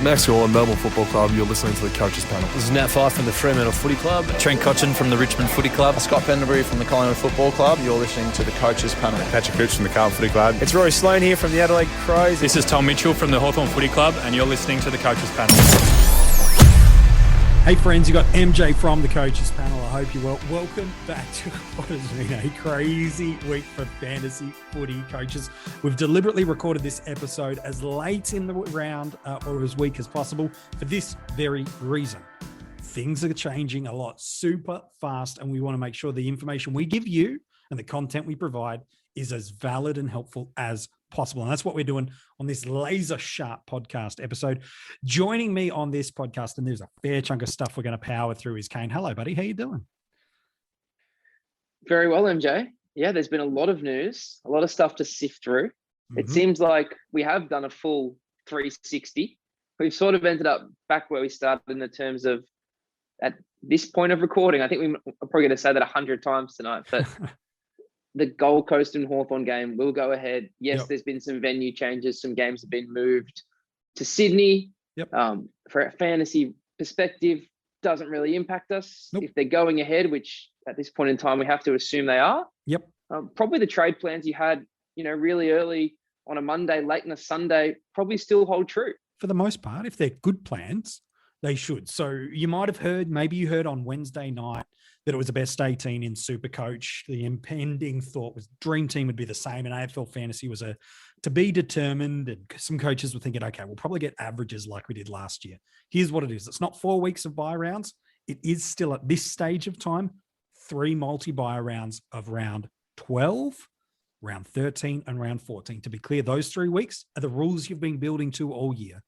Max Gorlin, Melbourne Football Club. You're listening to the Coaches Panel. This is Nat Fyfe from the Fremantle Footy Club. Trent Cotchin from the Richmond Footy Club. Scott Pendlebury from the Collingwood Football Club. You're listening to the Coaches Panel. Patrick Cooch from the Carlton Footy Club. It's Rory Sloane here from the Adelaide Crows. This is Tom Mitchell from the Hawthorn Footy Club, and you're listening to the Coaches Panel. Hey friends, you got MJ from the Coaches Panel. I hope you're well. Welcome back to what has been a crazy week for fantasy footy coaches. We've deliberately recorded this episode as late in the round or as weak as possible for this very reason. Things are changing a lot super fast, and we want to make sure the information we give you and the content we provide is as valid and helpful as possible. And that's what we're doing on this laser sharp podcast episode. Joining me on this podcast, and there's a fair chunk of stuff we're going to power through, is Kane. Hello, buddy. How you doing? Very well, MJ. Yeah, there's been a lot of news, a lot of stuff to sift through. It seems like we have done a full 360. We've sort of ended up back where we started in the terms of at this point of recording. I think we're probably going to say that 100 times tonight, but the Gold Coast and Hawthorn game will go ahead. Yes, There's been some venue changes. Some games have been moved to Sydney. For a fantasy perspective, doesn't really impact us. If they're going ahead, which at this point in time, we have to assume they are. Probably the trade plans you had, really early on a Monday, late on a Sunday, probably still hold true. For the most part, if they're good plans, they should. So you might have heard, maybe you heard on Wednesday night, that it was the best 18 in SuperCoach. The impending thought was DreamTeam would be the same, and AFL Fantasy was to be determined. And some coaches were thinking, okay, we'll probably get averages like we did last year. Here's what it is. It's not 4 weeks of bye rounds. It is still at this stage of time, 3 multi-bye rounds of round 12, round 13, and round 14. To be clear, those 3 weeks are the rules you've been building to all year.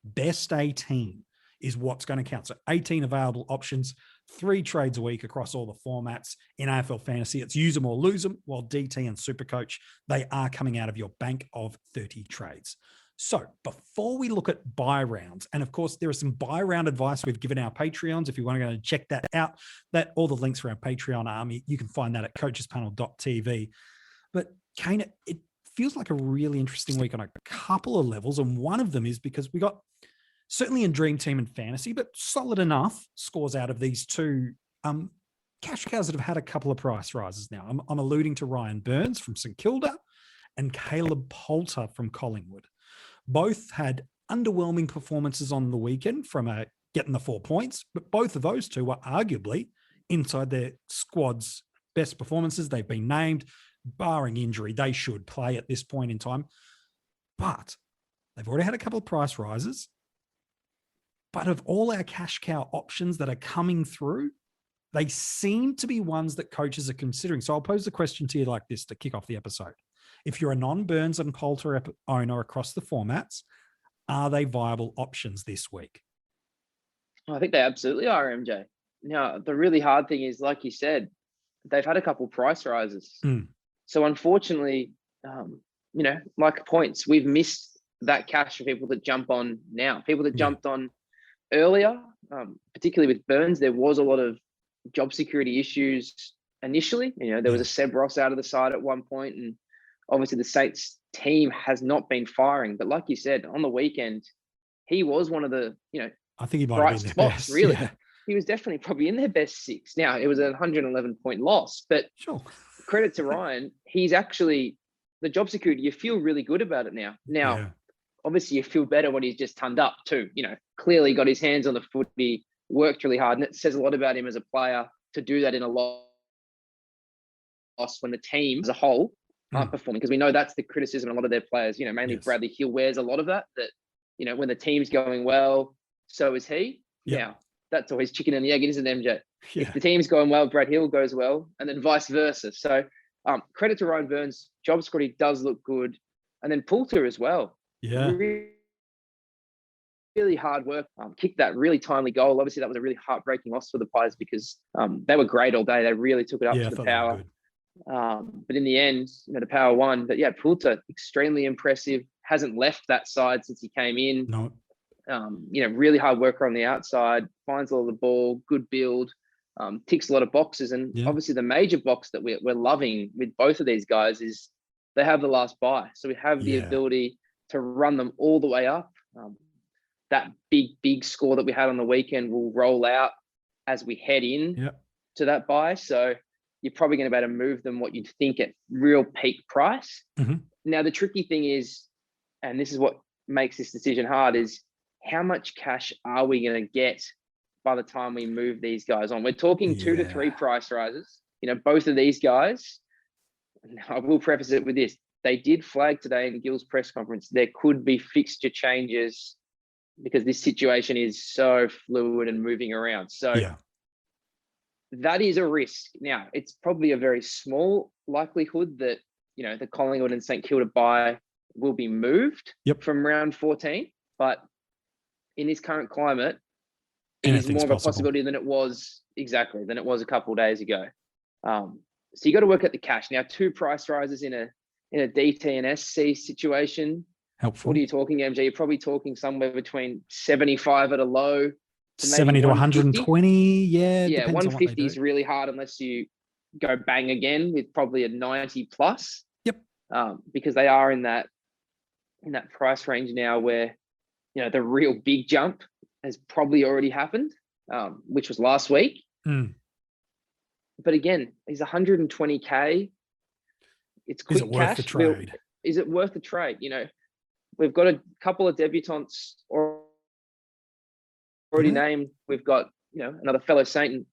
Best 18 is what's going to count. So 18 available options, 3 trades a week across all the formats. In AFL Fantasy, it's use them or lose them, while DT and SuperCoach, they are coming out of your bank of 30 trades. So before we look at buy rounds, and of course, there is some buy round advice we've given our Patreons. If you want to go and check that out, that all the links for our Patreon army, you can find that at coachespanel.tv. But Kane, it feels like a really interesting week on a couple of levels. And one of them is because we got, certainly in Dream Team and Fantasy, but solid enough scores out of these two cash cows that have had a couple of price rises now. I'm alluding to Ryan Byrnes from St Kilda and Caleb Poulter from Collingwood. Both had underwhelming performances on the weekend from getting the 4 points, but both of those two were arguably inside their squad's best performances. They've been named, barring injury, they should play at this point in time. But they've already had a couple of price rises. But of all our cash cow options that are coming through, they seem to be ones that coaches are considering. So I'll pose the question to you like this to kick off the episode. If you're a non-Byrnes and Poulter owner across the formats, are they viable options this week? I think they absolutely are, MJ. Now, the really hard thing is, like you said, they've had a couple price rises. So unfortunately, like points, we've missed that cash for people that jump on now. People that jumped on earlier, particularly with Byrnes, there was a lot of job security issues initially. There was a Seb Ross out of the side at one point, and obviously the Saints team has not been firing. But like you said, on the weekend, he was one of the, I think he might bright have been spots, best. really. Yeah. He was definitely probably in their best 6. Now, it was a 111-point loss, but credit to Ryan, he's actually, the job security, you feel really good about it now. Obviously, you feel better when he's just turned up too. Clearly got his hands on the footy, worked really hard, and it says a lot about him as a player to do that in a loss when the team as a whole aren't performing. Because we know that's the criticism of a lot of their players. Mainly Bradley Hill wears a lot of that. When the team's going well, so is he. Now, that's always chicken and the egg, isn't it, MJ? If the team's going well, Brad Hill goes well, and then vice versa. So credit to Ryan Byrnes. Job security does look good, and then Poulter as well. Really hard work, kicked that really timely goal. Obviously, that was a really heartbreaking loss for the Pies because they were great all day. They really took it up to the Power. But in the end, the Power won. But Poulter, extremely impressive. Hasn't left that side since he came in. No. Really hard worker on the outside, finds all the ball, good build, ticks a lot of boxes. And obviously the major box that we're loving with both of these guys is they have the last buy. So we have the ability to run them all the way up. that big score that we had on the weekend will roll out as we head in to that buy. So you're probably going to be able to move them what you'd think at real peak price. Now, the tricky thing is, and this is what makes this decision hard, is how much cash are we going to get by the time we move these guys on? We're talking 2 to 3 price rises. You know, both of these guys, I will preface it with this. They did flag today in Gill's press conference, there could be fixture changes because this situation is so fluid and moving around. So that is a risk. Now, it's probably a very small likelihood that, you know, the Collingwood and St Kilda buy will be moved from round 14. But in this current climate, it is more of a possibility than it was a couple of days ago. So you got to work at the cash. Now, 2 price rises in a DT and SC situation. Helpful. What are you talking, MJ? You're probably talking somewhere between 75 at a low to 70 to 120. Yeah. 150 is really hard unless you go bang again with probably a 90 plus. Because they are in that price range now where, you know, the real big jump has probably already happened, which was last week. But again, he's 120K. It's quick cash. Worth the trade? Is it worth the trade? You know, we've got a couple of debutants already named. We've got, you know, another fellow Saint,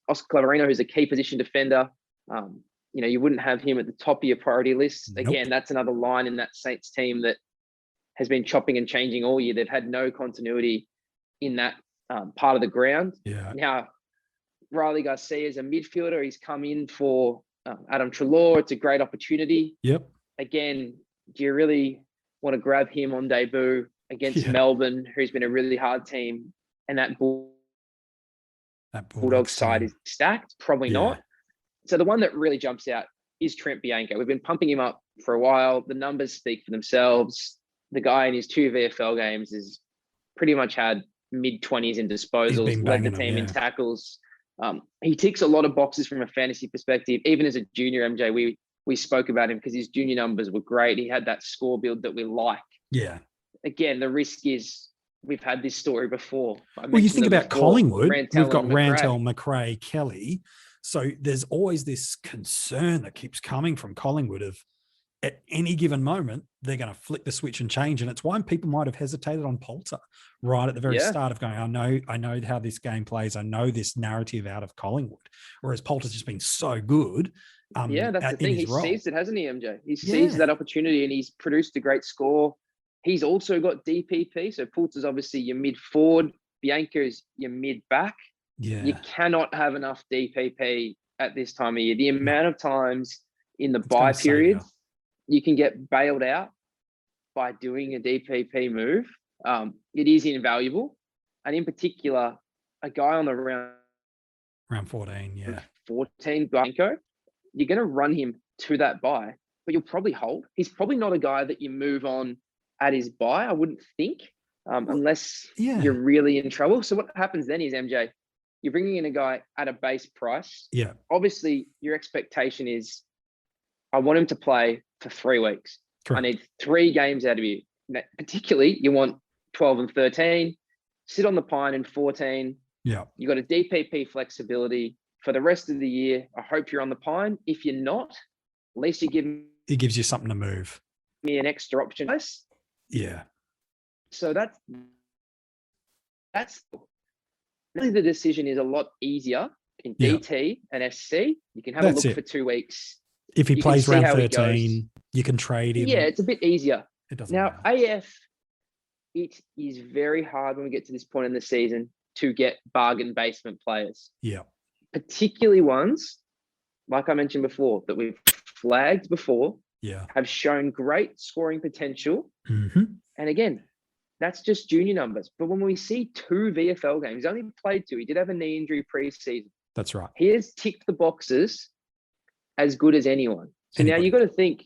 Oscar Claverino, who's a key position defender. You know, you wouldn't have him at the top of your priority list. Again, that's another line in that Saints team that has been chopping and changing all year. They've had no continuity in that part of the ground. Now, Riley Garcia is a midfielder. He's come in for Adam Treloar. It's a great opportunity. Again, do you really want to grab him on debut against Melbourne, who's been a really hard team, and that Bulldogs side is stacked? Probably not. So the one that really jumps out is Trent Bianco. We've been pumping him up for a while. The numbers speak for themselves. The guy in his 2 VFL games has pretty much had mid-20s in disposals, led the team in tackles. He ticks a lot of boxes from a fantasy perspective. Even as a junior, MJ, we spoke about him because his junior numbers were great. He had that score build that we like. Again, the risk is we've had this story before. Well, you think about Collingwood, we've got Rantel, McRae, Kelly. So there's always this concern that keeps coming from Collingwood of at any given moment, they're going to flick the switch and change. And it's why people might have hesitated on Poulter right at the very start of going, I know how this game plays. I know this narrative out of Collingwood. Whereas Poulter's just been so good. That's the thing. He seized it, hasn't he, MJ? He seized that opportunity and he's produced a great score. He's also got DPP. So Poulter's obviously your mid-forward. Bianco's your mid-back. You cannot have enough DPP at this time of year. The amount of times in the buy period you can get bailed out by doing a DPP move, it is invaluable. And in particular, a guy on the round 14, 14, Bianco, you're going to run him to that buy, but you'll probably hold. He's probably not a guy that you move on at his buy, I wouldn't think, unless you're really in trouble. So what happens then is, MJ, you're bringing in a guy at a base price. Obviously, your expectation is, I want him to play for 3 weeks. Correct. I need 3 games out of you. Particularly, you want 12 and 13, sit on the pine in 14. You got a DPP flexibility for the rest of the year. I hope you're on the pine. If you're not, at least it gives you something to move. Me an extra option. So that's really the decision is a lot easier in DT and SC. You can have a look for 2 weeks. If he plays round 13, you can trade him. It's a bit easier. It doesn't now, matter. AF, it is very hard when we get to this point in the season to get bargain basement players. Particularly ones, like I mentioned before, that we've flagged before, have shown great scoring potential. And again, that's just junior numbers. But when we see 2 VFL games, he's only played 2. He did have a knee injury pre-season. That's right. He has ticked the boxes as good as anyone. So now you've got to think,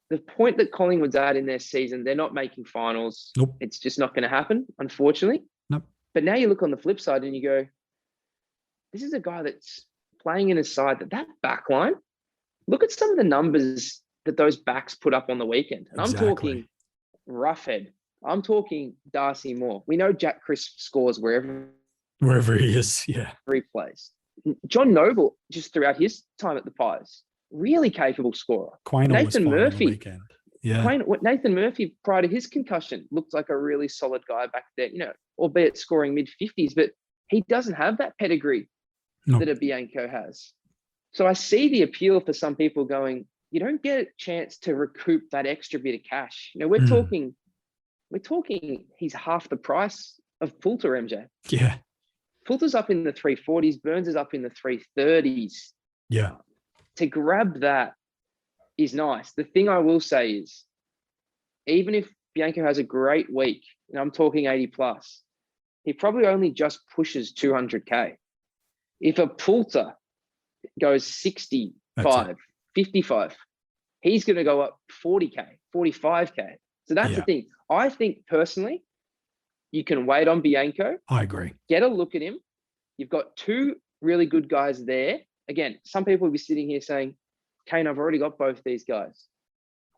the point that Collingwood's at in their season, they're not making finals. It's just not going to happen, unfortunately. But now you look on the flip side and you go, this is a guy that's playing in a side that back line, look at some of the numbers that those backs put up on the weekend. And I'm talking Roughhead, I'm talking Darcy Moore. We know Jack Crisp scores wherever he is. Yeah. he plays. John Noble, just throughout his time at the Pies, really capable scorer. Quaynor was Nathan fine on the Murphy. weekend. Yeah. Nathan Murphy, prior to his concussion, looked like a really solid guy back there, albeit scoring mid-50s, but he doesn't have that pedigree that a Bianco has. So I see the appeal for some people going, you don't get a chance to recoup that extra bit of cash. We're talking he's half the price of Poulter, MJ. Yeah. Poulter's up in the 340s, Byrnes is up in the 330s. Yeah. To grab that is nice. The thing I will say is, even if Bianco has a great week, and I'm talking 80 plus, he probably only just pushes 200K. If a Poulter goes 65, 55, he's going to go up 40K, 45K. So that's the thing. I think personally, you can wait on Bianco. I agree. Get a look at him. You've got two really good guys there. Again, some people will be sitting here saying, Kane, I've already got both these guys.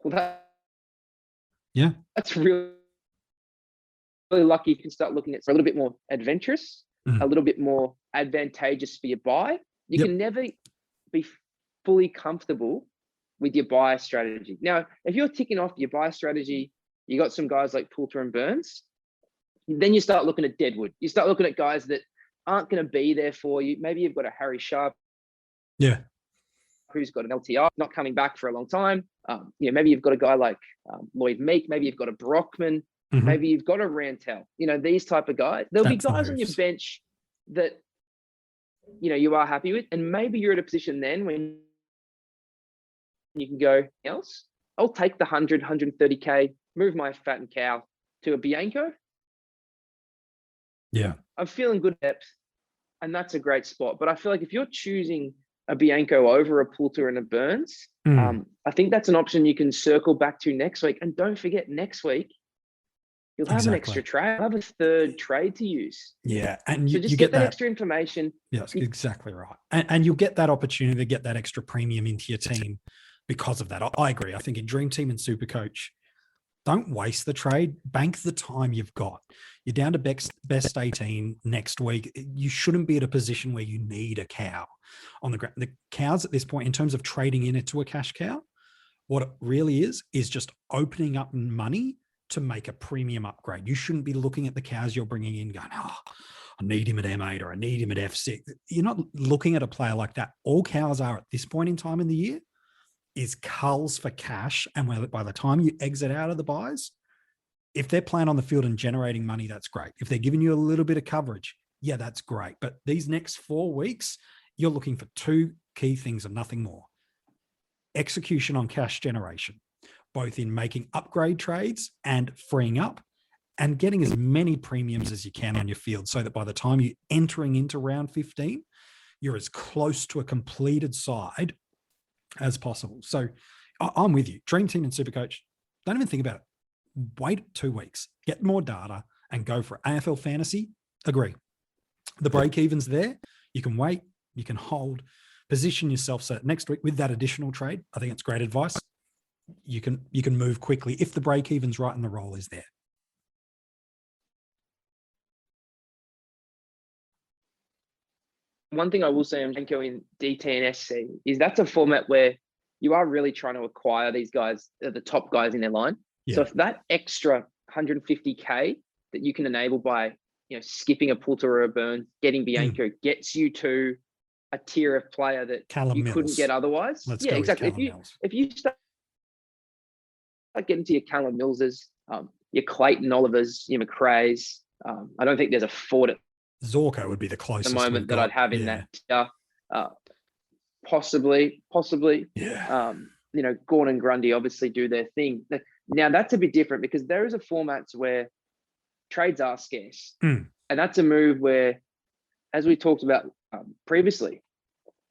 Well, that's really lucky. You can start looking at a little bit more adventurous, a little bit more advantageous for your buy. You can never be fully comfortable with your buy strategy. Now, if you're ticking off your buy strategy, you got some guys like Poulter and Byrnes, then you start looking at Deadwood. You start looking at guys that aren't going to be there for you. Maybe you've got a Harry Sharp. Yeah. Who's got an LTI, not coming back for a long time. Maybe you've got a guy like Lloyd Meek. Maybe you've got a Brockman. Maybe you've got a Rantel. These type of guys. There'll be guys on your bench that, you are happy with. And maybe you're at a position then when you can go else. I'll take the 100, 130K, move my fat and cow to a Bianco. Yeah. I'm feeling good depth, and that's a great spot. But I feel like if you're choosing a Bianco over a Poulter and a Byrnes, I think that's an option you can circle back to next week. And don't forget, next week, you'll have an extra trade. You'll have a third trade to use. Yeah. And so just get that extra information. Yes, exactly right. And you'll get that opportunity to get that extra premium into your team because of that. I agree. I think in Dream Team and SuperCoach, don't waste the trade. Bank the time you've got. You're down to best 18 next week. You shouldn't be at a position where you need a cow on the ground. The cows at this point, in terms of trading into a cash cow, what it really is just opening up money to make a premium upgrade. You shouldn't be looking at the cows you're bringing in going, I need him at M8 or I need him at F6. You're not looking at a player like that. All cows are at this point in time in the year is culls for cash. And by the time you exit out of the buys, if they're playing on the field and generating money, that's great. If they're giving you a little bit of coverage, that's great. But these next 4 weeks, you're looking for 2 key things and nothing more. Execution on cash generation, both in making upgrade trades and freeing up and getting as many premiums as you can on your field so that by the time you're entering into round 15, you're as close to a completed side as possible. So I'm with you. Dream Team and SuperCoach, don't even think about it. Wait 2 weeks, get more data and go for it. AFL Fantasy, agree. The break-even's there. You can wait, you can hold, position yourself so that next week with that additional trade, I think it's great advice. You can move quickly if the break-even's right and the roll is there. One thing I will say, Janko, in DT and SC is that's a format where you are really trying to acquire these guys, the top guys in their line. Yeah. So if that extra 150K that you can enable by, skipping a Poulter or a Byrnes, getting Bianco gets you to a tier of player that Callum you Mills. couldn't get otherwise. Yeah, exactly. If you start getting to your Callum Millses, your Clayton Olivers, your McRae's, I don't think there's a Ford at Zorko would be the closest the moment that I'd have in that tier. Possibly. Yeah. Gordon Grundy obviously do their thing. Now that's a bit different because there is a format where trades are scarce. And that's a move where, as we talked about previously,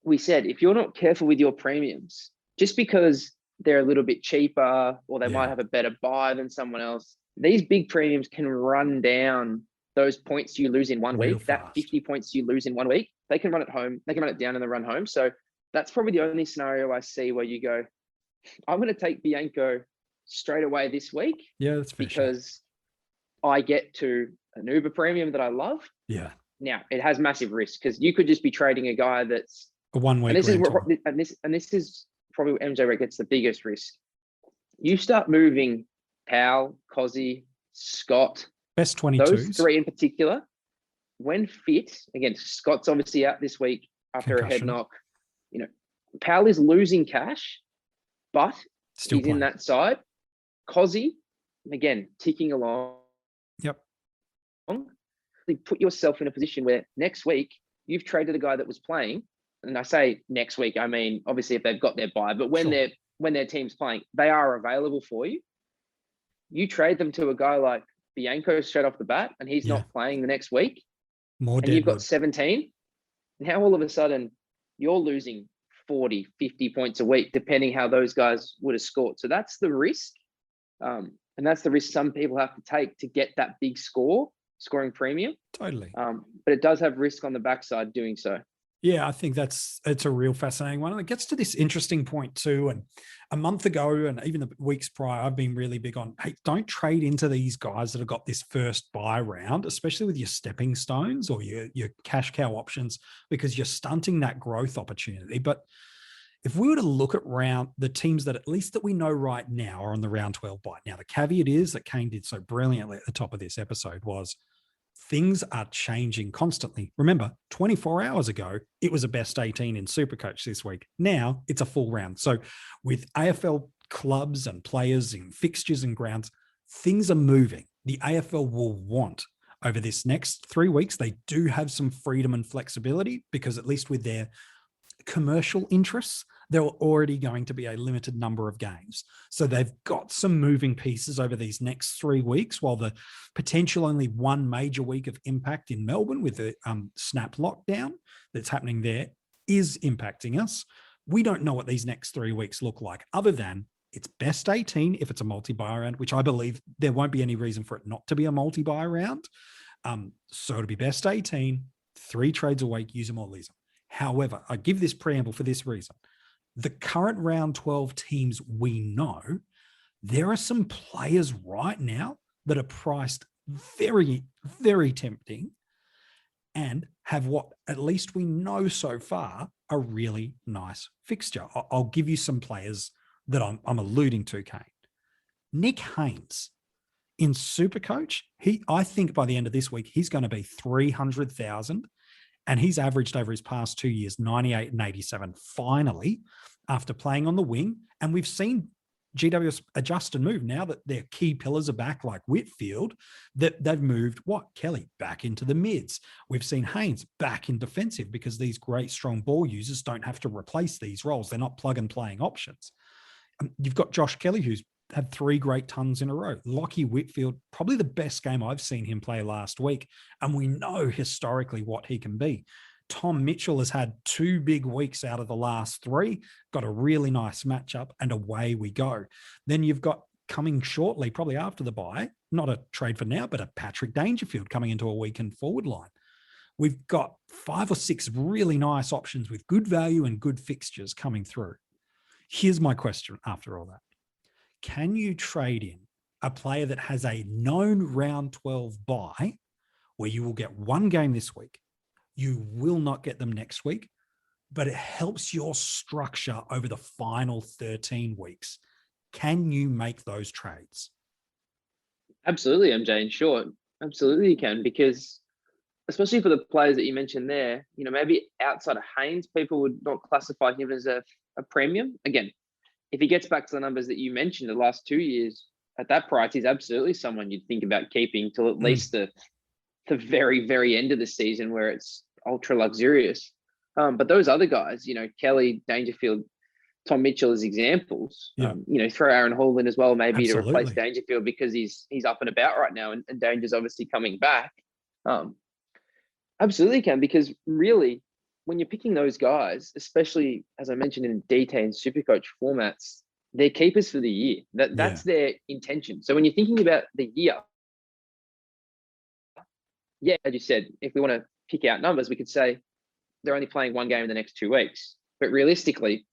we said, if you're not careful with your premiums, just because they're a little bit cheaper or they might have a better buy than someone else, these big premiums can run down those points you lose in 1 week, fast. that 50 points you lose in 1 week. They can run it home. They can run it down in the run home. So that's probably the only scenario I see where you go, I'm going to take Bianco straight away this week. Yeah, that's fair. Because I get to an Uber premium that I love. Yeah. Now it has massive risk because you could just be trading a guy that's A 1 week and this rental. is and this is probably MJ where it gets the biggest risk. You start moving Powell, Cozzy, Scott, Best those 22s. three in particular, when fit, again, Scott's obviously out this week after a head Concussion. knock. You know, Powell is losing cash, but Still he's playing. in that side. Cozzy, again, ticking along. Yep. You put yourself in a position where next week you've traded a guy that was playing. And I say next week, I mean, obviously if they've got their bye, but when Sure. when their team's playing, they are available for you. You trade them to a guy like Bianco straight off the bat, and he's Yeah. not playing the next week. More And you've got deadwood. 17. Now all of a sudden you're losing 40, 50 points a week, depending how those guys would have scored. So that's the risk. And that's the risk some people have to take to get that big scoring premium. Totally. But it does have risk on the backside doing so. Yeah, I think it's a real fascinating one. And it gets to this interesting point too. And a month ago, and even the weeks prior, I've been really big on, hey, don't trade into these guys that have got this first buy round, especially with your stepping stones or your cash cow options, because you're stunting that growth opportunity. But if we were to look at the teams that at least that we know right now are on the round 12 buy. Now, the caveat is that Kane did so brilliantly at the top of this episode was things are changing constantly. Remember, 24 hours ago, it was a best 18 in SuperCoach this week. Now it's a full round. So with AFL clubs and players and fixtures and grounds, things are moving. The AFL will want over this next 3 weeks, they do have some freedom and flexibility because at least with their commercial interests, there are already going to be a limited number of games. So they've got some moving pieces over these next 3 weeks, while the potential only one major week of impact in Melbourne with the snap lockdown that's happening there is impacting us. We don't know what these next 3 weeks look like other than it's best 18 if it's a multi-buy round, which I believe there won't be any reason for it not to be a multi-buy round. So it'll be best 18, 3 trades a week, use them or lose them. However, I give this preamble for this reason. The current round 12 teams we know, there are some players right now that are priced very, very tempting and have what at least we know so far a really nice fixture. I'll give you some players that I'm alluding to, Kane. Nick Haynes in SuperCoach, I think by the end of this week, he's going to be 300,000. And he's averaged over his past 2 years, 98 and 87, finally, after playing on the wing. And we've seen GWS adjust and move now that their key pillars are back, like Whitfield, that they've moved Kelly back into the mids. We've seen Haynes back in defensive because these great strong ball users don't have to replace these roles. They're not plug and playing options. You've got Josh Kelly, who's had 3 great tons in a row. Lockie Whitfield, probably the best game I've seen him play last week. And we know historically what he can be. Tom Mitchell has had 2 big weeks out of the last 3, got a really nice matchup, and away we go. Then you've got coming shortly, probably after the bye, not a trade for now, but a Patrick Dangerfield coming into a weekend forward line. We've got 5 or 6 really nice options with good value and good fixtures coming through. Here's my question after all that. Can you trade in a player that has a known round 12 bye where you will get 1 game this week? You will not get them next week, but it helps your structure over the final 13 weeks. Can you make those trades? Absolutely, MJ. In short, absolutely you can, because especially for the players that you mentioned there, maybe outside of Haynes, people would not classify him as a premium. Again, if he gets back to the numbers that you mentioned the last 2 years, at that price, he's absolutely someone you'd think about keeping till at least the very, very end of the season where it's ultra luxurious. But those other guys, Kelly, Dangerfield, Tom Mitchell as examples, Yeah. Throw Aaron Hall in as well, maybe to replace Absolutely. Dangerfield because he's up and about right now and Danger's obviously coming back. Absolutely can, because really, when you're picking those guys, especially as I mentioned in DT and SuperCoach formats, they're keepers for the year. That's their intention. So when you're thinking about the year, yeah, as you said, if we want to pick out numbers, we could say they're only playing 1 game in the next 2 weeks. But realistically,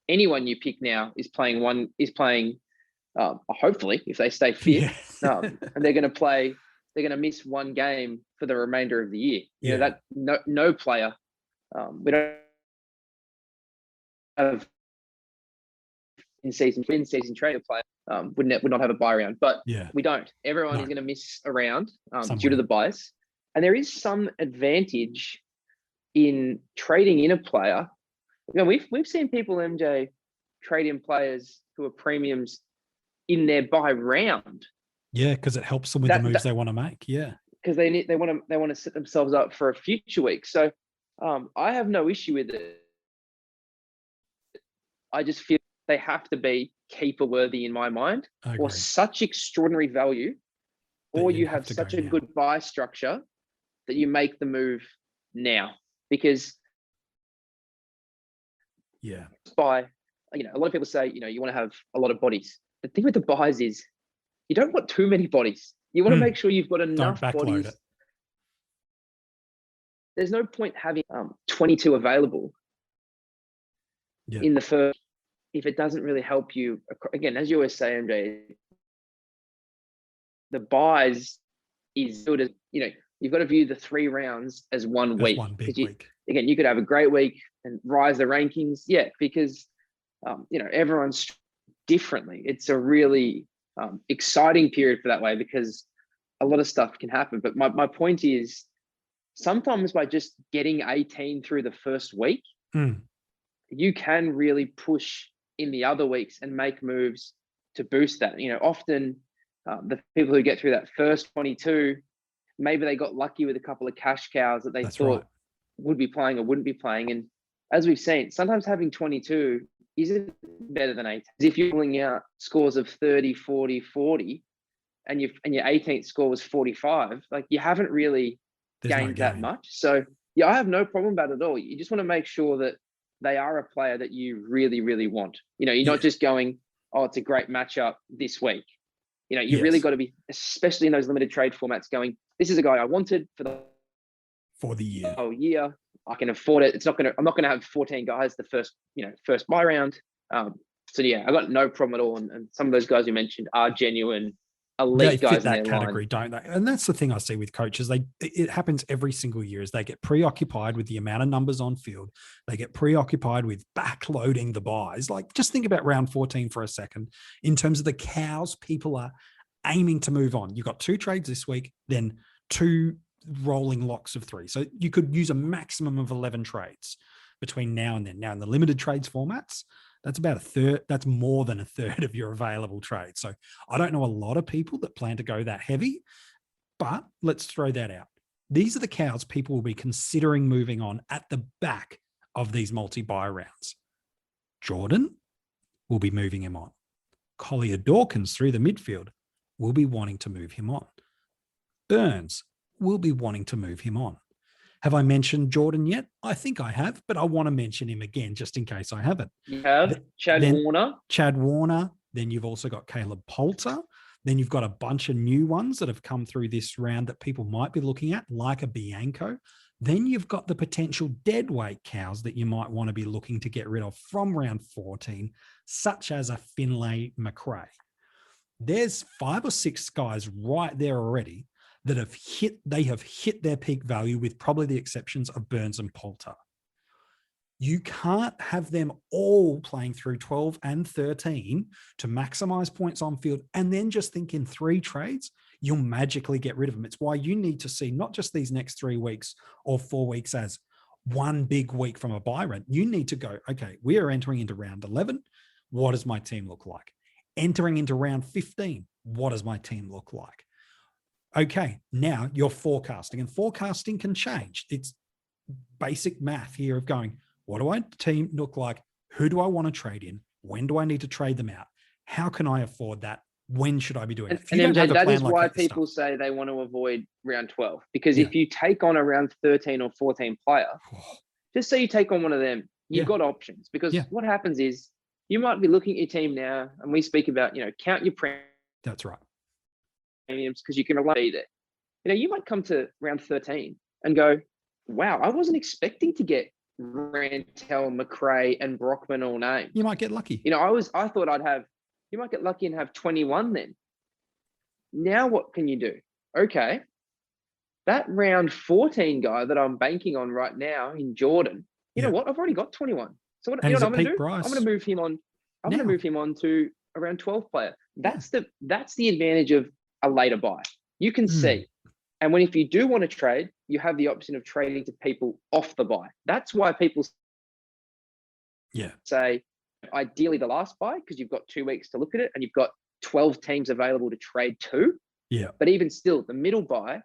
anyone you pick now is playing hopefully if they stay fit, Yeah. and they're going to play they're going to miss one game for the remainder of the year. You Yeah. know, that no player, we don't have in-season trade player would not have a buy round, but we don't. Everyone is going to miss a round due to the buys. And there is some advantage in trading in a player. You know, we've seen people, MJ, trade in players who are premiums in their buy round. Yeah, because it helps them with the moves they want to make. Yeah, because they want to set themselves up for a future week. So I have no issue with it. I just feel they have to be keeper worthy in my mind, or such extraordinary value, or you have such a good buy structure that you make the move now. Because buy, you know, a lot of people say, you know, you want to have a lot of bodies. The thing with the buys is you don't want too many bodies. You want to make sure you've got enough bodies. There's no point having 22 available in the first if it doesn't really help you. Again, as you always say, MJ, the buys is good as, you know, you've got to view the 3 rounds as one week. One big week. Again, you could have a great week and rise the rankings. Yeah, because, you know, everyone's differently. It's a really exciting period for that way because a lot of stuff can happen. But my point is, sometimes by just getting 18 through the first week, you can really push in the other weeks and make moves to boost that. You know, often the people who get through that first 22, maybe they got lucky with a couple of cash cows that they thought would be playing or wouldn't be playing. And as we've seen, sometimes having 22 isn't better than 18. If you're pulling out scores of 30, 40, 40, and your 18th score was 45, like you haven't really gained that much. So yeah, I have no problem about it at all. You just want to make sure that they are a player that you really, really want. You know, you're not just going, oh, it's a great matchup this week. You know, you really got to be, especially in those limited trade formats, going, this is a guy I wanted for the year. Oh, year. I can afford it. I'm not gonna have 14 guys the first buy round. So yeah, I got no problem at all. And some of those guys you mentioned are genuine elite guys in that category, don't they? And that's the thing I see with coaches. It happens every single year is they get preoccupied with the amount of numbers on field. They get preoccupied with backloading the buys. Like, just think about round 14 for a second in terms of the cows people are aiming to move on. You've got 2 trades this week, then 2 rolling locks of 3. So you could use a maximum of 11 trades between now and then. Now in the limited trades formats, that's about a third. That's more than a third of your available trade. So I don't know a lot of people that plan to go that heavy, but let's throw that out. These are the cows people will be considering moving on at the back of these multi-buy rounds. Jordan will be moving him on. Collier Dawkins through the midfield will be wanting to move him on. Byrnes will be wanting to move him on. Have I mentioned Jordan yet? I think I have, but I want to mention him again just in case I haven't. You have Chad Warner. Then you've also got Caleb Poulter. Then you've got a bunch of new ones that have come through this round that people might be looking at, like a Bianco. Then you've got the potential dead weight cows that you might want to be looking to get rid of from round 14, such as a Finlay McRae. There's 5 or 6 guys right there already that have hit their peak value, with probably the exceptions of Byrnes and Poulter. You can't have them all playing through 12 and 13 to maximize points on field and then just think in 3 trades, you'll magically get rid of them. It's why you need to see not just these next 3 weeks or 4 weeks as one big week from a buy round. You need to go, okay, we are entering into round 11. What does my team look like? Entering into round 15. What does my team look like? Okay, now you're forecasting, and forecasting can change. It's basic math here of going, what do I team look like? Who do I want to trade in? When do I need to trade them out? How can I afford that? When should I be doing it? And MJ, that is why people say they want to avoid round 12, because if you take on a round 13 or 14 player, just say you take on one of them, you've got options. Because what happens is you might be looking at your team now, and we speak about, count your premiums. That's right. Because you can rely there. You might come to round 13 and go, wow, I wasn't expecting to get Rantel, McRae, and Brockman all named. You might get lucky. I thought you might get lucky and have 21 then. Now what can you do? okay, that round 14 guy that I'm banking on right now in Jordan, you know what? I've already got 21. So what, And you know he's what at I'm going to peak do? price I'm going to move him on. I'm going to now. move him on to around 12 player. That's the advantage of a later buy. You can see. And if you do want to trade, you have the option of trading to people off the buy. That's why people say ideally the last buy, because you've got 2 weeks to look at it and you've got 12 teams available to trade to. Yeah. But even still, the middle buy, at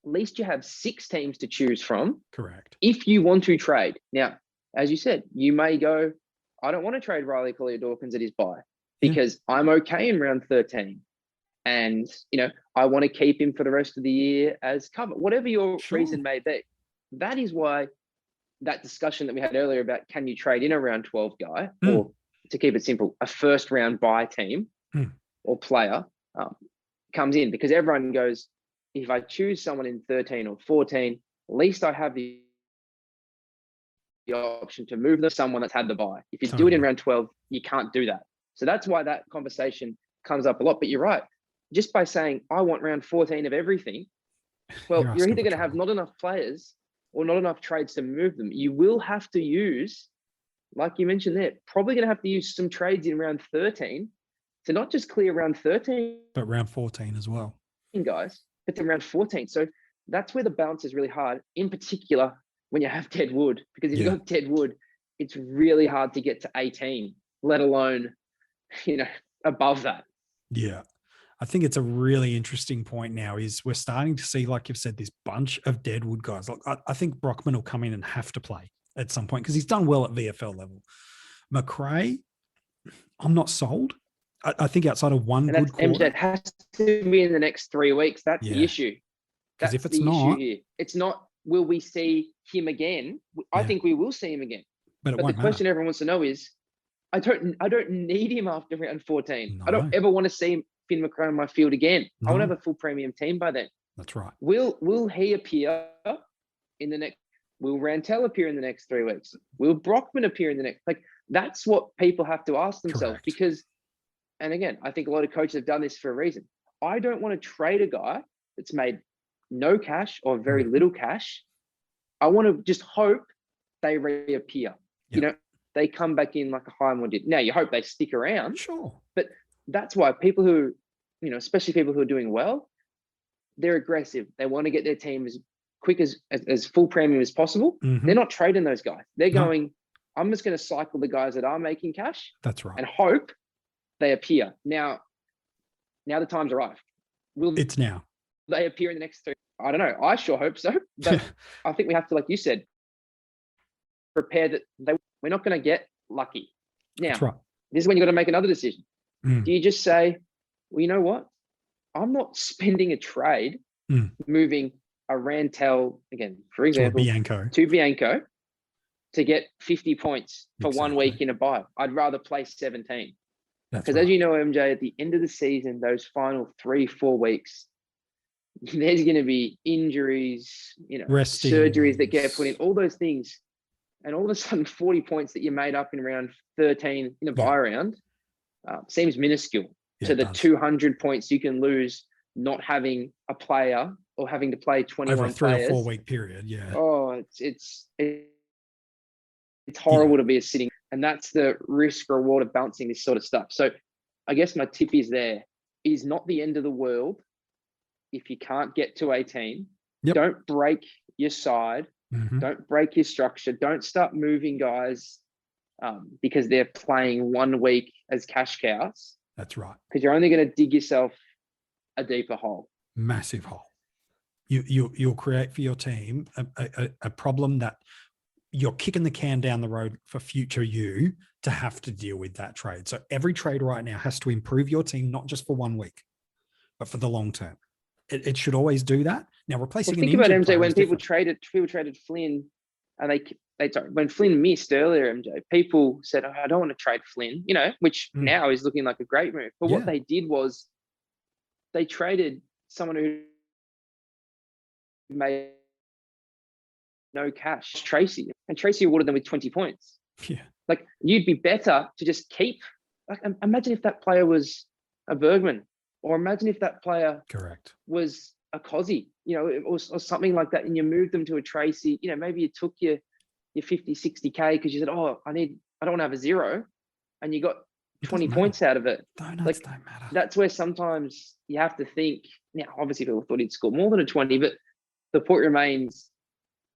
least you have 6 teams to choose from. Correct. If you want to trade. Now, as you said, you may go, I don't want to trade Riley Collier-Dawkins at his buy because I'm okay in round 13. And, I want to keep him for the rest of the year as cover, whatever your reason may be. That is why that discussion that we had earlier about can you trade in a round 12 guy, or to keep it simple, a first round buy team or player comes in, because everyone goes, if I choose someone in 13 or 14, at least I have the option to move them to someone that's had the buy. If you do it in round 12, you can't do that. So that's why that conversation comes up a lot. But you're right. Just by saying, I want round 14 of everything, well, you're either going to have not enough players or not enough trades to move them. You will have to use, like you mentioned there, probably going to have to use some trades in round 13 to not just clear round 13, but round 14 as well, guys, but to round 14. So that's where the balance is really hard, in particular when you have dead wood, because if you've got dead wood, it's really hard to get to 18, let alone, above that. Yeah. I think it's a really interesting point now is we're starting to see, like you've said, this bunch of deadwood guys. Like I think Brockman will come in and have to play at some point because he's done well at VFL level. McRae, I'm not sold. I think outside of one good quarter. MJ, it has to be in the next 3 weeks. That's the issue. Because if it's not, here. It's not, will we see him again? I think we will see him again. But the question everyone wants to know is, I don't need him after round 14. No. I don't ever want to see him, Finn McRae on my field again. No. I want to have a full premium team by then. That's right. Will he appear in the next? Will Rantel appear in the next 3 weeks? Will Brockman appear in the next? Like, that's what people have to ask themselves. Correct. Because, and again, I think a lot of coaches have done this for a reason. I don't want to trade a guy that's made no cash or very little cash. I want to just hope they reappear. Yep. They come back in like a high one did. Now, you hope they stick around. Sure. But that's why people who, especially people who are doing well, they're aggressive. They want to get their team as quick as full premium as possible. Mm-hmm. They're not trading those guys. They're going, I'm just going to cycle the guys that are making cash. That's right. And hope they appear. Now the time's arrived. It's now. They appear in the next 3? I don't know. I sure hope so. But I think we have to, like you said, prepare that we're not going to get lucky. Now, That's right. This is when you've got to make another decision. Do you just say, well, you know what? I'm not spending a trade moving a Rantel, again, for example, to Bianco to get 50 points for 1 week in a bye. I'd rather play 17. Because as you know, MJ, at the end of the season, those final 3-4 weeks, there's going to be injuries, surgeries that get put in, all those things. And all of a sudden, 40 points that you made up in round 13 in a buy round seems minuscule to the 200 points you can lose not having a player or having to play 21 over a 3 players. or 4 week period. Yeah. Oh, it's horrible to be a sitting, and that's the risk reward of balancing this sort of stuff. So I guess my tip is not the end of the world if you can't get to 18. Don't break your side. Don't break your structure. Don't start moving guys because they're playing 1 week as cash cows. That's right. Because you're only going to dig yourself a deeper hole. Massive hole. You'll create for your team a problem that you're kicking the can down the road for future you to have to deal with that trade. So every trade right now has to improve your team, not just for 1 week, but for the long term. It should always do that. Now replacing think about MJ when people traded Flynn, and when Flynn missed earlier, MJ, people said, I don't want to trade Flynn, which now is looking like a great move. But what they did was they traded someone who made no cash, Tracy, and Tracy awarded them with 20 points. Yeah. Like, you'd be better to just keep, like, imagine if that player was a Bergman Or imagine if that player Correct. was a Cozzy, or something like that, and you moved them to a Tracy. Maybe you took your 50, 60K because you said, oh, I don't want to have a zero, and you got 20 points out of it. Donuts don't matter. That's where sometimes you have to think. Now, obviously, people thought he'd score more than a 20, but the point remains,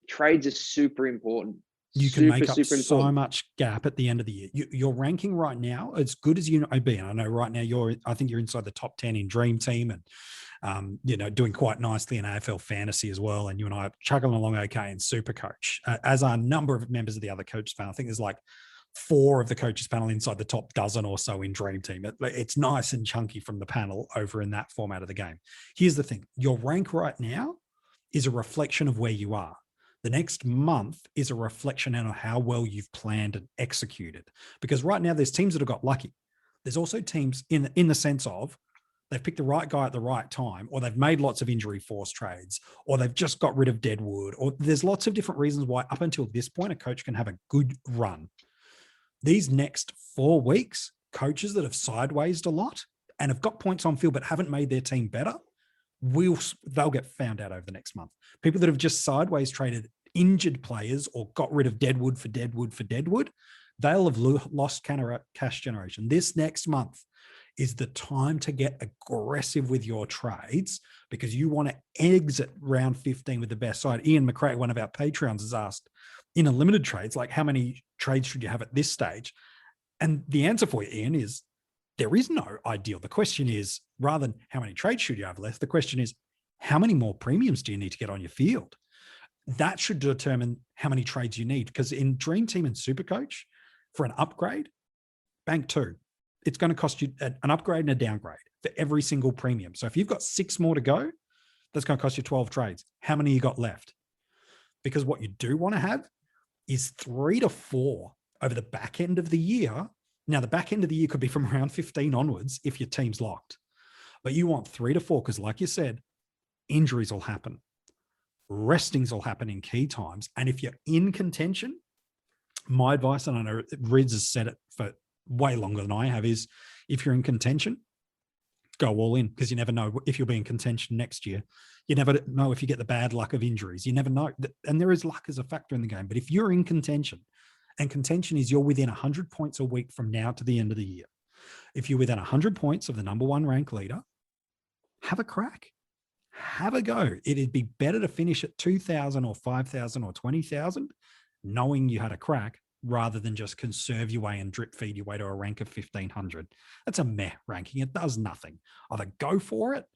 trades are super important. You can make up so much gap at the end of the year. Your ranking right now, as good as you be, and I know right now I think you're inside the top 10 in Dream Team, and doing quite nicely in AFL Fantasy as well. And you and I are chugging along okay in SuperCoach, as are a number of members of the other coaches panel. I think there's like 4 of the coaches panel inside the top dozen or so in Dream Team. It's nice and chunky from the panel over in that format of the game. Here's the thing: your rank right now is a reflection of where you are. The next month is a reflection on how well you've planned and executed. Because right now there's teams that have got lucky. There's also teams in the sense of they've picked the right guy at the right time, or they've made lots of injury force trades, or they've just got rid of Deadwood, or there's lots of different reasons why up until this point a coach can have a good run. These next 4 weeks, coaches that have sidewaysed a lot and have got points on field but haven't made their team better, they'll get found out over the next month. People that have just sideways traded injured players or got rid of Deadwood for Deadwood, they'll have lost cash generation. This next month is the time to get aggressive with your trades, because you want to exit round 15 with the best side. Ian McRae, one of our Patreons, has asked, in a limited trades, like, how many trades should you have at this stage? And the answer for you, Ian, is there is no ideal. The question is, rather than how many trades should you have left, the question is, how many more premiums do you need to get on your field? That should determine how many trades you need. Because in Dream Team and SuperCoach, for an upgrade, bank 2. It's going to cost you an upgrade and a downgrade for every single premium. So if you've got 6 more to go, that's going to cost you 12 trades. How many you got left? Because what you do want to have is 3 to 4 over the back end of the year. Now, the back end of the year could be from round 15 onwards if your team's locked. But you want 3 to 4 because, like you said, injuries will happen. Restings will happen in key times. And if you're in contention, my advice, and I know Rids has said it for way longer than I have, is if you're in contention, go all in, because you never know if you'll be in contention next year. You never know if you get the bad luck of injuries. You never know. And there is luck as a factor in the game. But if you're in contention, and contention is you're within 100 points a week from now to the end of the year. If you're within 100 points of the number 1 rank leader, have a crack. Have a go. It'd be better to finish at 2,000 or 5,000 or 20,000, knowing you had a crack, rather than just conserve your way and drip feed your way to a rank of 1,500. That's a meh ranking. It does nothing. Either go for it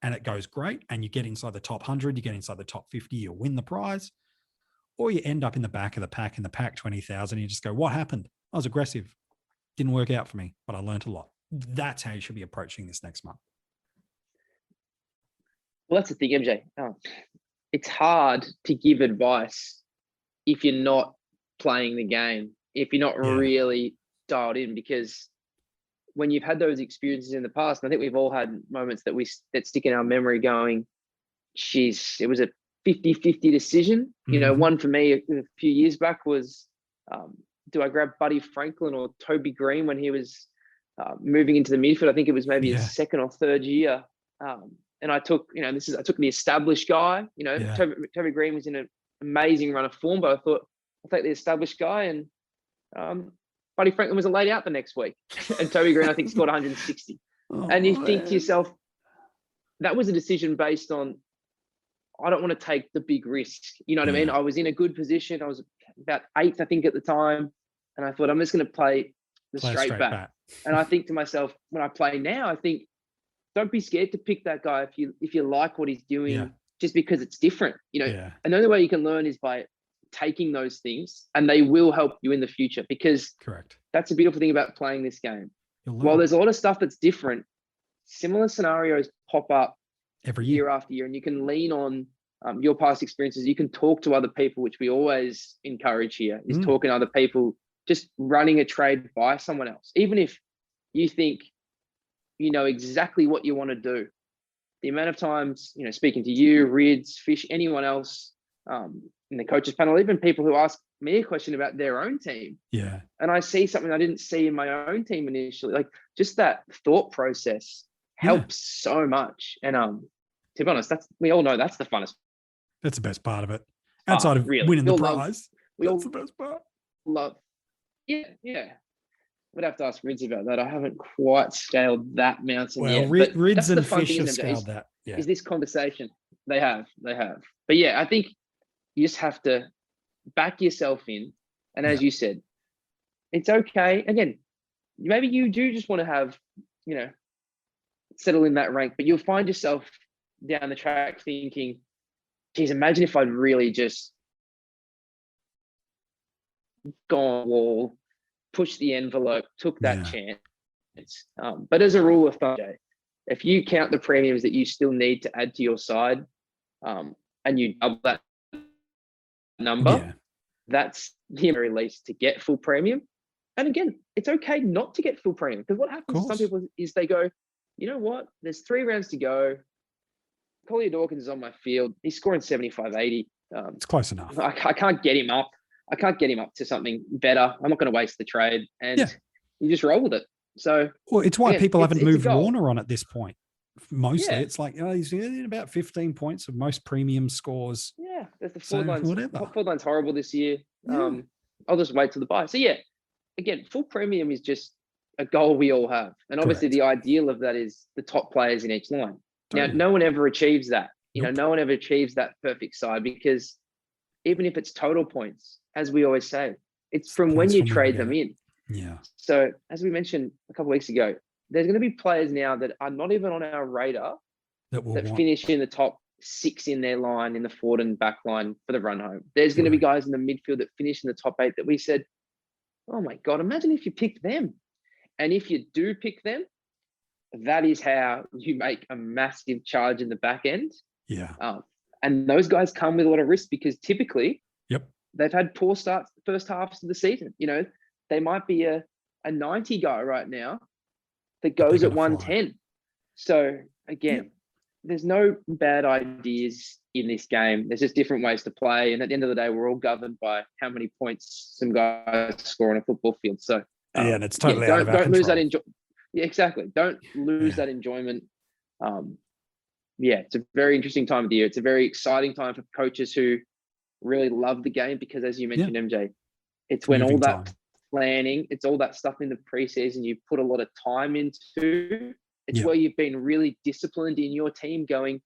and it goes great and you get inside the top 100, you get inside the top 50, you'll win the prize, or you end up in the back of the pack, in the pack 20,000, and you just go, what happened? I was aggressive. Didn't work out for me, but I learned a lot. That's how you should be approaching this next month. Well, that's the thing, MJ. It's hard to give advice if you're not playing the game, if you're not really dialed in, because when you've had those experiences in the past, and I think we've all had moments that stick in our memory going, geez, it was a 50-50 decision. One for me a few years back was, do I grab Buddy Franklin or Toby Green when he was moving into the midfield? I think it was maybe his 2nd or 3rd year. And I took, I took the established guy. Toby Green was in an amazing run of form, but I thought I'll take the established guy. And Buddy Franklin was laid out the next week, and Toby Green I think scored 160. And you think to yourself, that was a decision based on, I don't want to take the big risk. You know what I mean? I was in a good position. I was about 8th, I think, at the time, and I thought I'm just going to play straight bat. And I think to myself, when I play now, I think, don't be scared to pick that guy if you like what he's doing, just because it's different. And the only way you can learn is by taking those things, and they will help you in the future, because that's a beautiful thing about playing this game. While there's a lot of stuff that's different, similar scenarios pop up every year after year, and you can lean on your past experiences. You can talk to other people, which we always encourage here, is talking to other people, just running a trade by someone else. Even if you think you know exactly what you want to do, the amount of times, speaking to you, Rids, Fish, anyone else in the coaches panel, even people who ask me a question about their own team. And I see something I didn't see in my own team initially, like just that thought process helps so much. And to be honest, we all know that's the funnest. That's the best part of it. Outside of really. winning the We all love- prize, we all that's the best part. love. Yeah. We'd have to ask Rids about that. I haven't quite scaled that mountain Well, yet. But Rids that's the and fun Fish thing, have isn't it, scaled that. Yeah. is this conversation. They have. But yeah, I think you just have to back yourself in. And as you said, it's okay. Again, maybe you do just want to have, settle in that rank, but you'll find yourself down the track thinking, geez, imagine if I'd really just gone wall, pushed the envelope, took that chance. But as a rule of thumb, Jay, if you count the premiums that you still need to add to your side, and you double that number, that's the very least to get full premium. And again, it's okay not to get full premium, because what happens to some people is they go, you know what, there's 3 rounds to go. Collier Dawkins is on my field. He's scoring 75, 80. It's close enough. I can't get him up. I can't get him up to something better. I'm not going to waste the trade. And you just roll with it. So, well, it's why people haven't moved a goal. Warner on at this point. Mostly, it's like, he's in about 15 points of most premium scores. Yeah, there's the So, forward line's, whatever. forward line's horrible this year. I'll just wait till the buy. So yeah, again, full premium is just a goal we all have. And obviously the ideal of that is the top players in each line. Now, no one ever achieves that. No one ever achieves that perfect side, because even if it's total points, as we always say, it's from when you trade them in. Yeah. So as we mentioned a couple of weeks ago, there's going to be players now that are not even on our radar that finish in the top 6 in their line, in the forward and back line for the run home. There's going to be guys in the midfield that finish in the top 8 that we said, oh my God, imagine if you picked them. And if you do pick them, that is how you make a massive charge in the back end. Yeah. And those guys come with a lot of risk, because typically they've had poor starts the first halves of the season. They might be a 90 guy right now that goes at 110. So again, there's no bad ideas in this game. There's just different ways to play. And at the end of the day, we're all governed by how many points some guys score on a football field. So and it's totally out of our don't lose control. that exactly. Don't lose that enjoyment. It's a very interesting time of the year. It's a very exciting time for coaches who really love the game, because as you mentioned, MJ, it's when all that planning, it's all that stuff in the preseason you put a lot of time into. It's where you've been really disciplined in your team, going,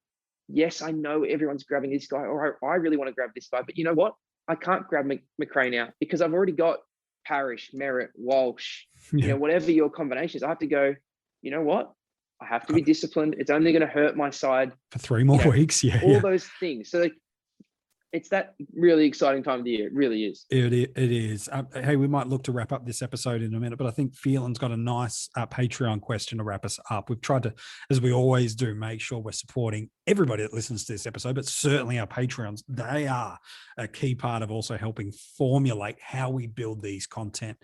yes, I know everyone's grabbing this guy, or I really want to grab this guy, but you know what? I can't grab McRae now because I've already got Parrish, Merritt, Walsh, whatever your combinations. I have to go, you know what? I have to be disciplined. It's only going to hurt my side for 3 more weeks. All those things. So it's that really exciting time of the year. It really is. It is. Hey, we might look to wrap up this episode in a minute, but I think Phelan's got a nice Patreon question to wrap us up. We've tried to, as we always do, make sure we're supporting everybody that listens to this episode, but certainly our Patreons. They are a key part of also helping formulate how we build these content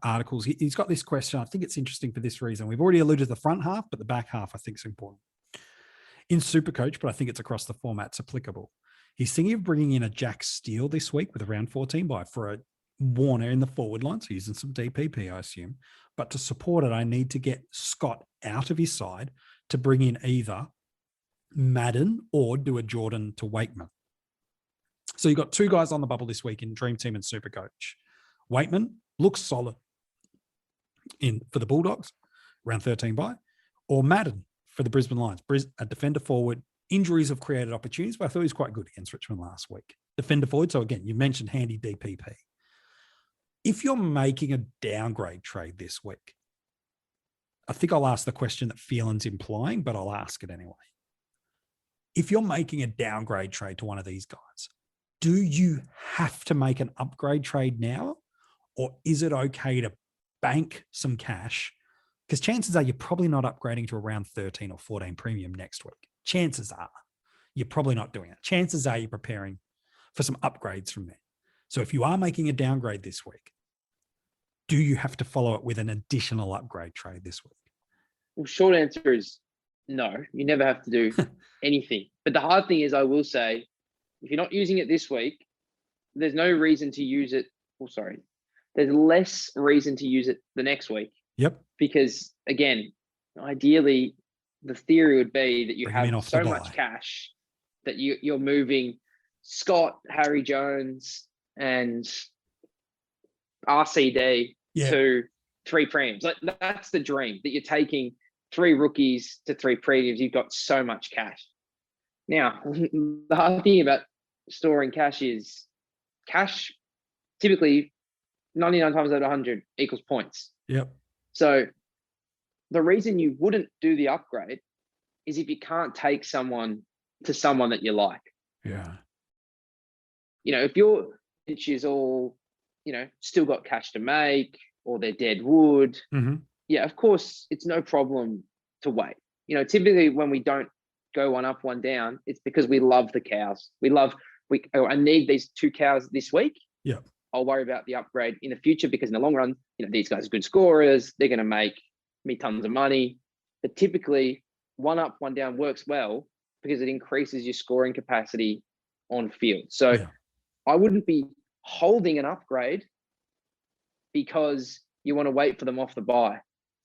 articles. He's got this question. I think it's interesting for this reason. We've already alluded to the front half, but the back half I think is important. In SuperCoach, but I think it's across the formats applicable. He's thinking of bringing in a Jack Steele this week with a round 14 buy for a Warner in the forward line, so using some DPP, I assume. But to support it, I need to get Scott out of his side to bring in either Madden or do a Jordan to Wakeman. So you've got 2 guys on the bubble this week in Dream Team and SuperCoach. Wakeman looks solid for the Bulldogs, round 13 buy, or Madden for the Brisbane Lions, a defender forward. Injuries have created opportunities, but I thought he was quite good against Richmond last week. Defender forward. So again, you mentioned handy DPP. If you're making a downgrade trade this week, I think I'll ask the question that Phelan's implying, but I'll ask it anyway. If you're making a downgrade trade to one of these guys, do you have to make an upgrade trade now? Or is it okay to bank some cash? Because chances are you're probably not upgrading to around 13 or 14 premium next week. Chances are you're probably not doing it. Chances are you're preparing for some upgrades from there. So if you are making a downgrade this week, do you have to follow it with an additional upgrade trade this week? Well, short answer is no. You never have to do anything. But the hard thing is, I will say, if you're not using it this week, there's no reason to use it. There's less reason to use it the next week. Yep. Because again, ideally, the theory would be that you Bring him in have off the so much bye. cash that you're moving Scott, Harry Jones, and RCD Yeah. to 3 premiums. Like, that's the dream, that you're taking 3 rookies to 3 premiums. You've got so much cash. Now, the hard thing about storing cash is cash typically 99 times out of 100 equals points. Yep. So the reason you wouldn't do the upgrade is if you can't take someone to someone that you like. Yeah. If your bench is all, still got cash to make, or they're dead wood, yeah, of course, it's no problem to wait. Typically when we don't go one up, one down, it's because we love the cows. I need these 2 cows this week. Yeah. I'll worry about the upgrade in the future, because in the long run, these guys are good scorers. They're going to make me tons of money. But typically, 1 up, 1 down works well because it increases your scoring capacity on field. So Yeah. I wouldn't be holding an upgrade because you want to wait for them off the bye,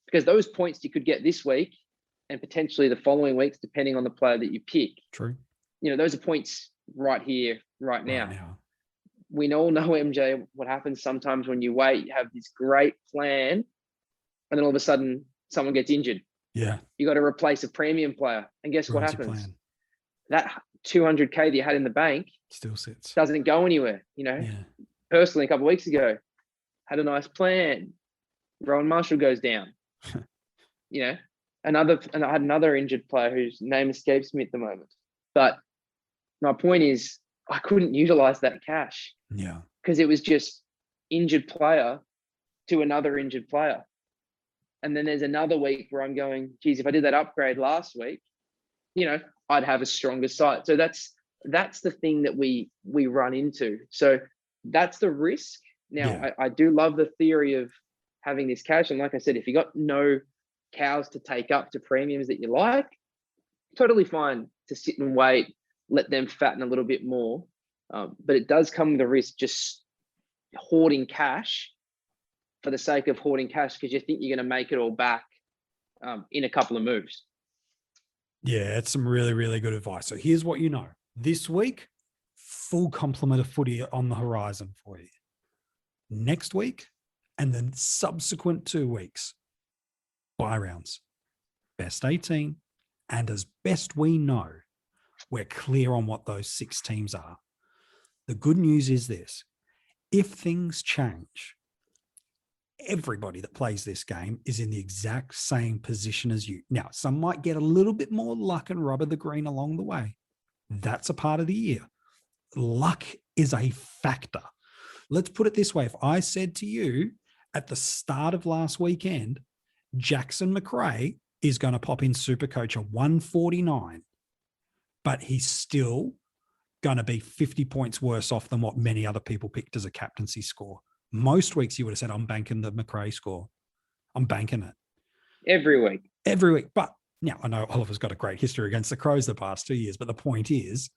because those points you could get this week and potentially the following weeks, depending on the player that you pick. True. Those are points right here, right now. Right now. We all know, MJ, what happens sometimes when you wait. You have this great plan, and then all of a sudden someone gets injured. Yeah. You got to replace a premium player, and guess what Ruins your happens? plan. That 200K that you had in the bank Still sits. doesn't go anywhere. Yeah. Personally, a couple of weeks ago, had a nice plan. Rowan Marshall goes down. And I had another injured player whose name escapes me at the moment. But my point is, I couldn't utilize that cash Yeah. because it was just injured player to another injured player. And then there's another week where I'm going, geez, if I did that upgrade last week, I'd have a stronger side. So that's the thing that we run into. So that's the risk. Now, Yeah. I do love the theory of having this cash. And like I said, if you got no cows to take up to premiums that you like, totally fine to sit and wait, let them fatten a little bit more. But it does come with a risk, just hoarding cash for the sake of hoarding cash because you think you're going to make it all back in a couple of moves. Yeah, it's some really, really good advice. So here's what you know. This week, full complement of footy on the horizon for you. Next week, and then subsequent 2 weeks, bye rounds, best 18, and as best we know, we're clear on what those 6 teams are. The good news is this: if things change, everybody that plays this game is in the exact same position as you. Now, some might get a little bit more luck and rub of the green along the way. That's a part of the year. Luck is a factor. Let's put it this way. If I said to you at the start of last weekend, Jackson McRae is going to pop in SuperCoach a 149, but he's still going to be 50 points worse off than what many other people picked as a captaincy score. Most weeks you would have said, I'm banking the McRae score. I'm banking it. Every week. But now I know Oliver's got a great history against the Crows the past 2 years, but the point is,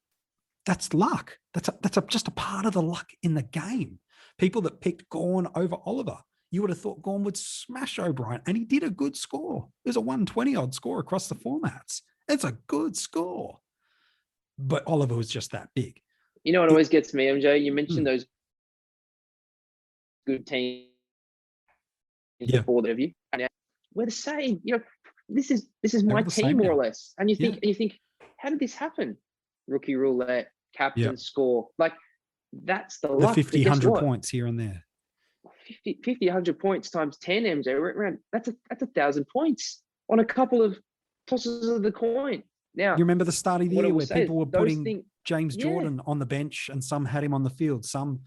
that's luck. That's just a part of the luck in the game. People that picked Gawn over Oliver, you would have thought Gawn would smash O'Brien, and he did a good score. It was a 120-odd score across the formats. It's a good score. But Oliver was just that big. You know what always gets me, MJ? You mentioned those good teams before the review. And we're the same. This is my team more or less. And you think, how did this happen? Rookie roulette, captain score. Like, that's the luck. 50, 100 points here and there. 50, 100 points times 10, MJ. We're around, that's 1,000 points on a couple of tosses of the coin. Now, you remember the start of the year where people were putting James Jordan on the bench and some had him on the field. Some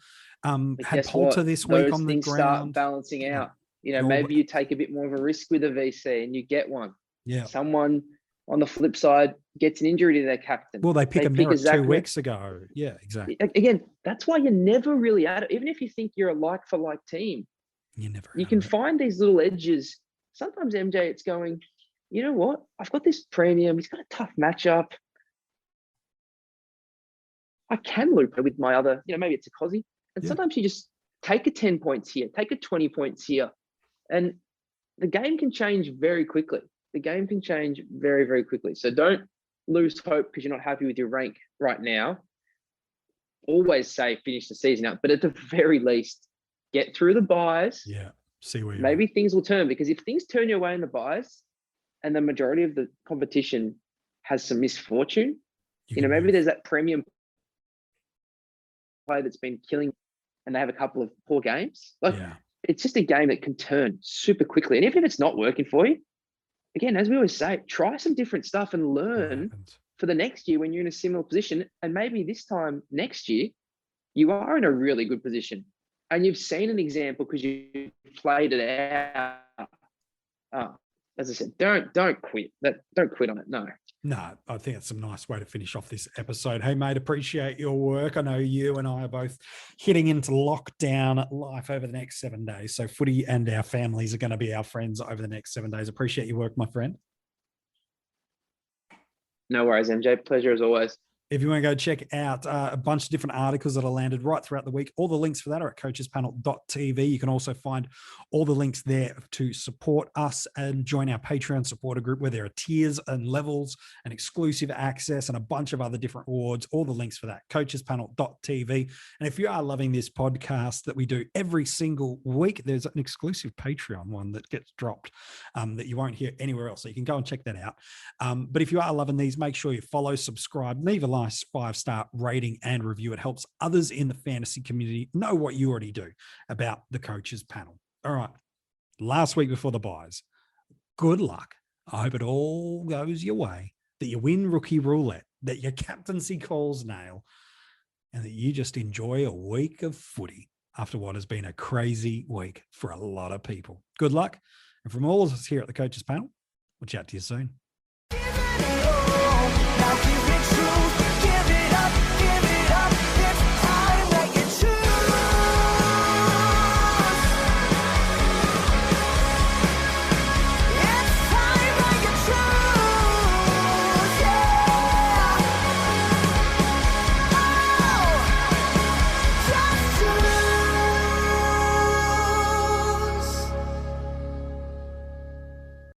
had Poulter this week on the ground. Start balancing out. Maybe you take a bit more of a risk with a VC and you get one. Yeah. Someone on the flip side gets an injury to their captain. Well, they pick a Merritt 2 weeks ago. Yeah, exactly. Again, that's why you're never really at it. Even if you think you're a like for like team, you can find these little edges. Sometimes, MJ, it's going, you know what? I've got this premium. He's got a tough matchup. I can loop it with my other, maybe it's a Cozzy. And sometimes you just take a 10 points here, take a 20 points here. And the game can change very quickly. the game can change very, very quickly. So don't lose hope because you're not happy with your rank right now. Always say finish the season out, but at the very least, get through the buys. Yeah. See where you're Maybe things will turn, because if things turn your way in the buys and the majority of the competition has some misfortune, maybe there's that premium player that's been killing and they have a couple of poor games. It's just a game that can turn super quickly. And even if it's not working for you, again, as we always say, try some different stuff and learn for the next year when you're in a similar position. And maybe this time next year, you are in a really good position. And you've seen an example because you played it out. As I said, don't quit. Don't quit on it. No. No, I think it's a nice way to finish off this episode. Hey, mate, appreciate your work. I know you and I are both hitting into lockdown life over the next 7 days. So footy and our families are going to be our friends over the next 7 days. Appreciate your work, my friend. No worries, MJ. Pleasure as always. If you want to go check out a bunch of different articles that are landed right throughout the week, all the links for that are at coachespanel.tv. You can also find all the links there to support us and join our Patreon supporter group, where there are tiers and levels and exclusive access and a bunch of other different rewards. All the links for that, coachespanel.tv. And if you are loving this podcast that we do every single week, there's an exclusive Patreon one that gets dropped that you won't hear anywhere else. So you can go and check that out. But if you are loving these, make sure you follow, subscribe, leave a nice 5-star rating and review. It helps others in the fantasy community know what you already do about the Coaches Panel. All right. Last week before the buys. Good luck. I hope it all goes your way, that you win rookie roulette, that your captaincy calls nail, and that you just enjoy a week of footy after what has been a crazy week for a lot of people. Good luck. And from all of us here at the Coaches Panel, we'll chat to you soon.